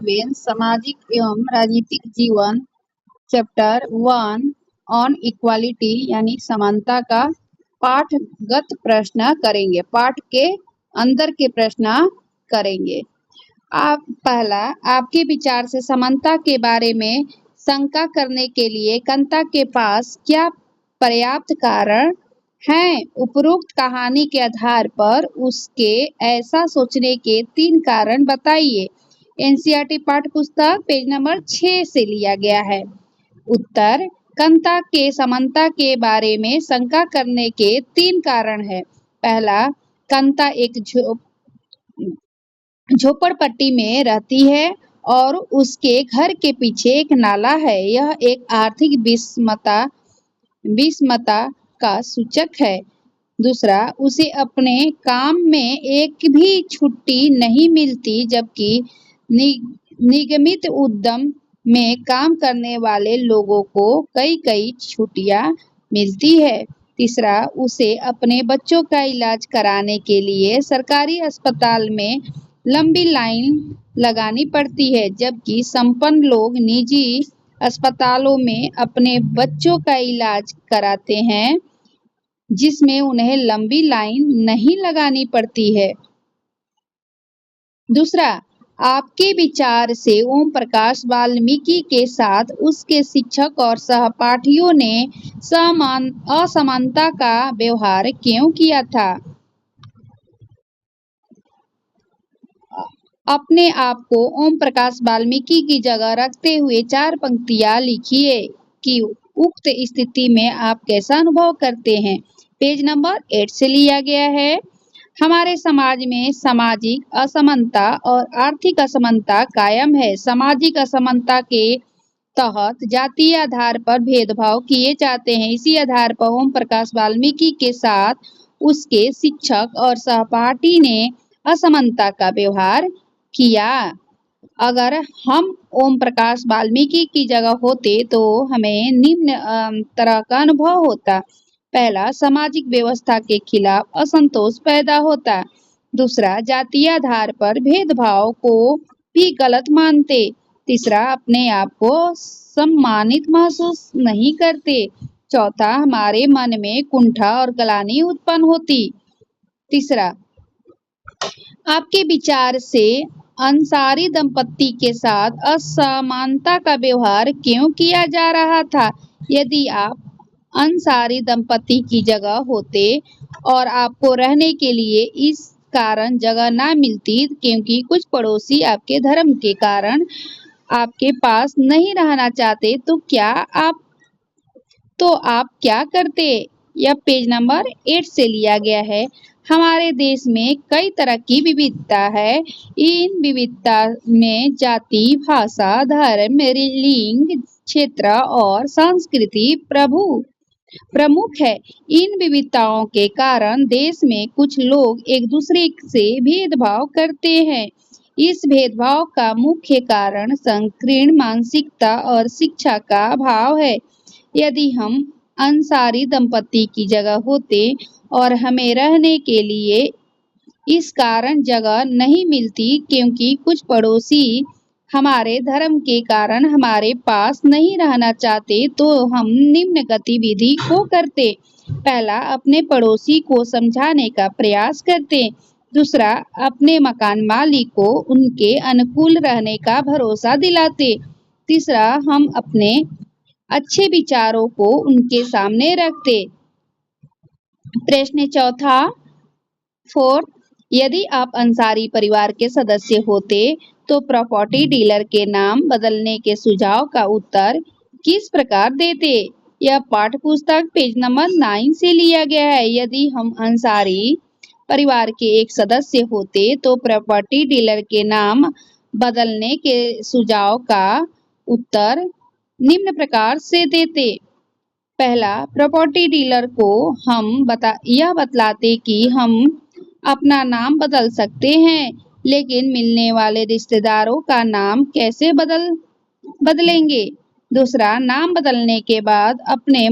Ben सामाजिक एवं राजनीतिक जीवन चैप्टर 1 ऑन इक्वालिटी यानी समानता का पाठगत प्रश्न करेंगे। पाठ के अंदर के प्रश्न करेंगे। पहला, आपके विचार से समानता के बारे में शंका करने के लिए कंता के पास क्या पर्याप्त कारण हैं? उपरोक्त कहानी के आधार पर उसके ऐसा सोचने के 3 कारण बताइए। एनसीईआरटी पाठ्य पुस्तक पेज नंबर 6 से लिया गया है। उत्तर, कंता के समानता के बारे में शंका करने के 3 कारण है। पहला, कंता एक झोपड़पट्टी में रहती है और उसके घर के पीछे एक नाला है। यह एक आर्थिक विषमता का सूचक है। दूसरा, उसे अपने काम में एक भी छुट्टी नहीं मिलती, जबकि निगमित उद्यम में काम करने वाले लोगों को कई छुट्टियां मिलती है। तीसरा, उसे अपने बच्चों का इलाज कराने के लिए सरकारी अस्पताल में लंबी लाइन लगानी पड़ती है, जबकि संपन्न लोग निजी अस्पतालों में अपने बच्चों का इलाज कराते हैं, जिसमें उन्हें लंबी लाइन नहीं लगानी पड़ती है। दूसरा, आपके विचार से ओम प्रकाश वाल्मीकि के साथ उसके शिक्षक और सहपाठियों ने असमानता का व्यवहार क्यों किया था? अपने आप को ओम प्रकाश वाल्मीकि की जगह रखते हुए 4 पंक्तियां लिखिए कि उक्त स्थिति में आप कैसा अनुभव करते हैं। पेज नंबर 8 से लिया गया है। हमारे समाज में सामाजिक असमानता और आर्थिक असमानता कायम है। सामाजिक असमानता के तहत जातीय आधार पर भेदभाव किए जाते हैं। इसी आधार पर ओम प्रकाश वाल्मीकि के साथ उसके शिक्षक और सहपाठी ने असमानता का व्यवहार किया। अगर हम ओम प्रकाश वाल्मीकि की जगह होते तो हमें निम्न तरह का अनुभव होता। पहला, सामाजिक व्यवस्था के खिलाफ असंतोष पैदा होता। दूसरा, जातीय आधार पर भेदभाव को भी गलत मानते। तीसरा, अपने आप को सम्मानित महसूस नहीं करते। चौथा, हमारे मन में कुंठा और ग्लानि उत्पन्न होती। तीसरा, आपके विचार से अंसारी दंपत्ति के साथ असमानता का व्यवहार क्यों किया जा रहा था? यदि आप अंसारी दंपत्ति की जगह होते और आपको रहने के लिए इस कारण जगह ना मिलती, क्योंकि कुछ पड़ोसी आपके धर्म के कारण आपके पास नहीं रहना चाहते, तो आप क्या करते? यह पेज नंबर 8 से लिया गया है। हमारे देश में कई तरह की विविधता है। इन विविधता में जाति, भाषा, धर्म, लिंग, क्षेत्र और संस्कृति प्रमुख है। इन विविधताओं के कारण देश में कुछ लोग एक दूसरे से भेदभाव करते हैं। इस भेदभाव का मुख्य कारण संकीर्ण मानसिकता और शिक्षा का अभाव है। यदि हम अंसारी दंपत्ति की जगह होते और हमें रहने के लिए इस कारण जगह नहीं मिलती, क्योंकि कुछ पड़ोसी हमारे धर्म के कारण हमारे पास नहीं रहना चाहते, तो हम निम्न गतिविधि को करते। पहला, अपने पड़ोसी को समझाने का प्रयास करते। दूसरा, अपने मकान मालिक को उनके अनुकूल रहने का भरोसा दिलाते। तीसरा, हम अपने अच्छे विचारों को उनके सामने रखते। प्रश्न चौथा, 4, यदि आप अंसारी परिवार के सदस्य होते तो प्रॉपर्टी डीलर के नाम बदलने के सुझाव का उत्तर किस प्रकार देते? यह पाठ्य पुस्तक पेज नंबर 9 से लिया गया है। यदि हम अंसारी परिवार के एक सदस्य होते तो प्रॉपर्टी डीलर के नाम बदलने के सुझाव का उत्तर निम्न प्रकार से देते। पहला, प्रॉपर्टी डीलर को हम यह बतलाते कि हम अपना नाम बदल सकते हैं, लेकिन मिलने वाले रिश्तेदारों का नाम कैसे बदलेंगे। दूसरा, नाम बदलने के बाद अपने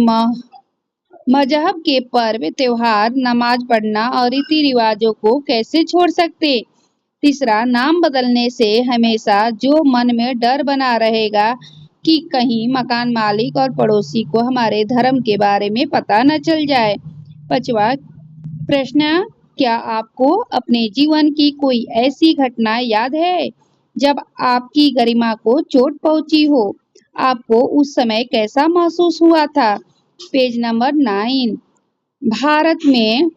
मजहब के पर्व, त्योहार, नमाज पढ़ना और रीति रिवाजों को कैसे छोड़ सकते। तीसरा, नाम बदलने से हमेशा जो मन में डर बना रहेगा कि कहीं मकान मालिक और पड़ोसी को हमारे धर्म के बारे में पता न चल जाए। पांचवा प्रश्न, क्या आपको अपने जीवन की कोई ऐसी घटना याद है जब आपकी गरिमा को चोट पहुंची हो? आपको उस समय कैसा महसूस हुआ था? Page number 9। भारत में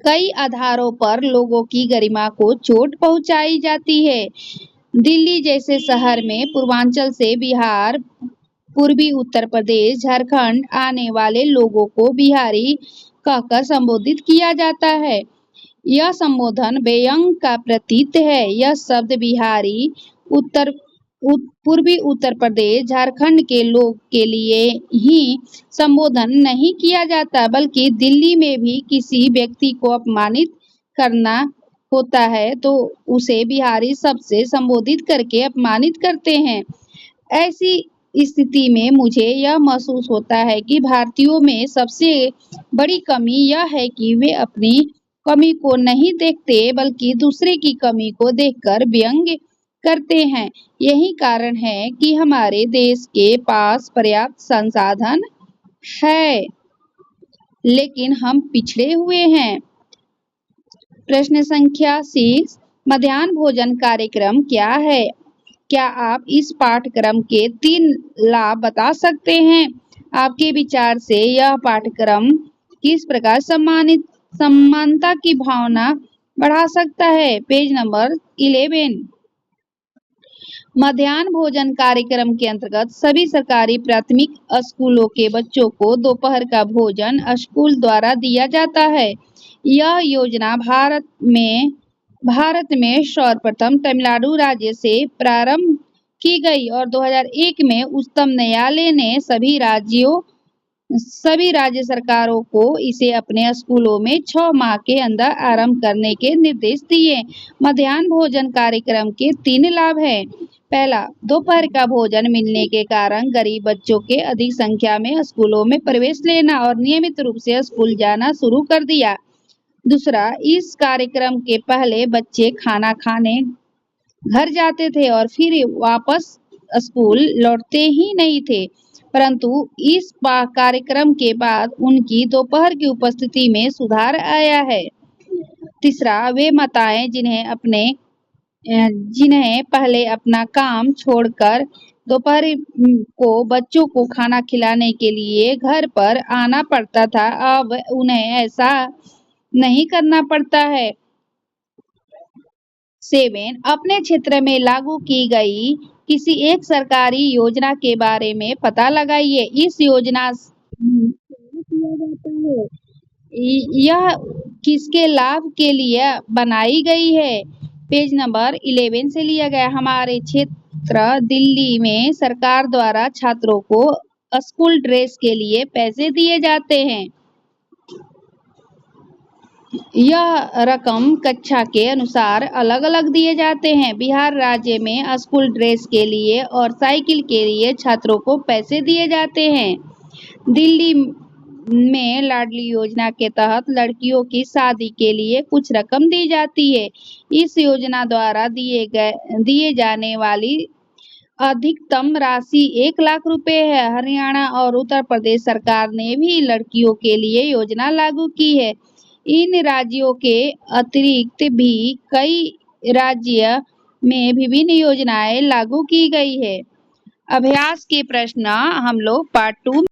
कई आधारों पर लोगों की गरिमा को चोट पहुंचाई जाती है। दिल्ली जैसे शहर में पूर्वांचल से बिहार, पूर्वी उत्तर प्रदेश, झारखंड आने वाले लोगों को बिहारी कहकर संबोधित किया जाता है। यह संबोधन व्यंग का प्रतीक है। यह शब्द बिहारी, पूर्वी उत्तर प्रदेश, झारखंड के लोग के लिए ही संबोधन नहीं किया जाता, बल्कि दिल्ली में भी किसी व्यक्ति को अपमानित करना होता है तो उसे बिहारी शब्द से संबोधित करके अपमानित करते हैं। ऐसी स्थिति में मुझे यह महसूस होता है कि भारतीयों में सबसे बड़ी कमी यह है कि वे अपनी कमी को नहीं देखते, बल्कि दूसरे की कमी को देखकर व्यंग करते हैं। यही कारण है कि हमारे देश के पास पर्याप्त संसाधन है, लेकिन हम पिछड़े हुए हैं। प्रश्न संख्या 6, मध्याह्न भोजन कार्यक्रम क्या है? क्या आप इस पाठ्यक्रम के 3 लाभ बता सकते हैं? आपके विचार से यह पाठ्यक्रम किस प्रकार समानता की भावना बढ़ा सकता है? Page number 11। मध्याह्न भोजन कार्यक्रम के अंतर्गत सभी सरकारी प्राथमिक स्कूलों के बच्चों को दोपहर का भोजन स्कूल द्वारा दिया जाता है। यह योजना भारत में सर्वप्रथम तमिलनाडु राज्य से प्रारंभ की गई और 2001 में उच्चतम न्यायालय ने सभी राज्य सरकारों को इसे अपने स्कूलों में 6 माह के अंदर आरंभ करने के निर्देश दिए। मध्याह्न भोजन कार्यक्रम के 3 लाभ हैं। पहला, दोपहर का भोजन मिलने के कारण गरीब बच्चों के अधिक संख्या में स्कूलों में प्रवेश लेना और नियमित रूप से स्कूल जाना शुरू कर दिया। दूसरा, इस कार्यक्रम के पहले बच्चे खाना खाने घर जाते थे और फिर वापस स्कूल लौटते ही नहीं थे, परंतु इस कार्यक्रम के बाद उनकी दोपहर की उपस्थिति में सुधार आया है। तीसरा, वे माताएं जिन्हें पहले अपना काम छोड़कर दोपहर को बच्चों को खाना खिलाने के लिए घर पर आना पड़ता था, अब उन्हें ऐसा नहीं करना पड़ता है। 7, अपने क्षेत्र में लागू की गई किसी एक सरकारी योजना के बारे में पता लगाइए। इस योजना में क्या किया जाता है? यह किसके लाभ के लिए बनाई गई है? पेज नंबर 11 से लिया गया। हमारे क्षेत्र दिल्ली में सरकार द्वारा छात्रों को स्कूल ड्रेस के लिए पैसे दिए जाते हैं। यह रकम कक्षा के अनुसार अलग अलग दिए जाते हैं। बिहार राज्य में स्कूल ड्रेस के लिए और साइकिल के लिए छात्रों को पैसे दिए जाते हैं। दिल्ली में लाडली योजना के तहत लड़कियों की शादी के लिए कुछ रकम दी जाती है। इस योजना द्वारा दिए जाने वाली अधिकतम राशि 1 लाख रुपए है। हरियाणा और उत्तर प्रदेश सरकार ने भी लड़कियों के लिए योजना लागू की है। इन राज्यों के अतिरिक्त भी कई राज्य में विभिन्न योजनाएं लागू की गई है। अभ्यास के प्रश्न हम लोग पार्ट 2